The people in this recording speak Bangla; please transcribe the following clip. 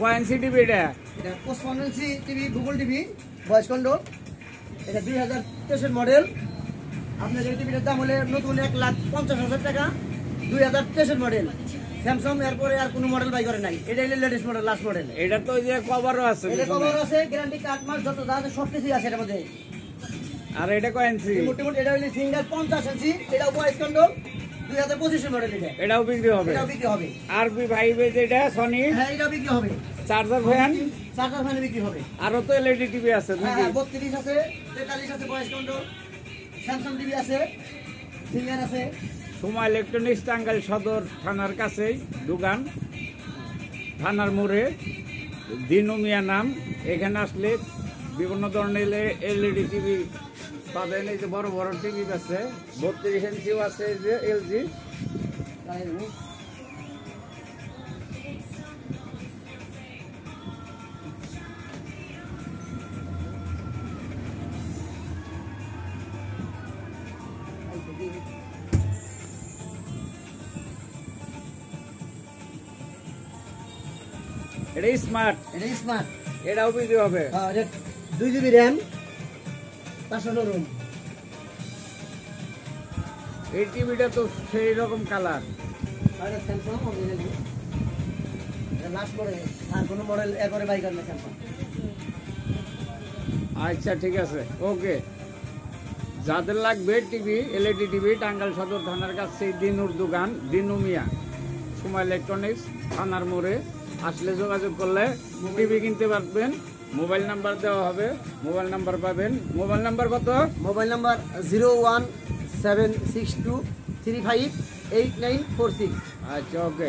কয়েন্সি টিভি এটা 55 inch TV, Google TV, voice control. এটা 2023 মডেল। আপনার এই টিভিটার দাম হলে নতুন 1,50,000 টাকা, 2023 মডেল। স্যামসাং এরপরে আর কোনো মডেল বাই করে নাই, এটা হলো লেটেস্ট মডেল, লাস্ট মডেল। এটা তো যে কভারও আছে, এটা কভার আছে, গ্যারান্টি কার্ড মাস যত যা আছে সব কিছুই আছে এর মধ্যে। আর এটা কয়েন্সি মোটামুটি এটা হলো সিঙ্গেল 50 ইঞ্চি, এটা ভয়েস কন্ট্রোল, 2025 মডেল। এটাও বিক্রি হবে, এটাও বিক্রি হবে। RP5 যেটা সনি, হ্যাঁ এটাও বিক্রি হবে। চার্জার ফ্যান বিক্রি হবে। আরো তো এলইডি টিভি আছে নাকি? 32 আছে, 43 আছে ভয়েস কন্ট্রোল, স্যামসাং টিভি আছে, সিঙ্গার আছে। সোমা ইলেকট্রনিক্স টাঙ্গাইল সদর থানার কাছেই দোকান, থানার মোড়ে, দিনু মিয়া নাম। এখানে আসলে বিভিন্ন ধরনের এলইডি টিভি পাবেন। এই যে বড় বড় টিভি আছে, 32 ইঞ্চিও আছে, এই যে এলজি। এটা স্মার্ট, এটাও বিক্রি হবে। 2 জিবি র্যাম, 500 রুম। এই টিভিটা তো সেই রকম colour. Samsung originally last model, আর কোনো মডেল একবারে বাই করে না স্যামসাং। আচ্ছা ঠিক আছে, ওকে। যাদের লাগবে টিভি, এলইডি টিভি, টাঙ্গাইল সদর থানার কাছে দিনুর দোকান, দিনু মিয়া, সোমা ইলেকট্রনিক্স থানার মোড়ে আসলে যোগাযোগ করলে টিভি কিনতে পারবেন। মোবাইল নাম্বার দেওয়া হবে, মোবাইল নাম্বার পাবেন। মোবাইল নাম্বার কত? Mobile number 01762358946। আচ্ছা, ওকে।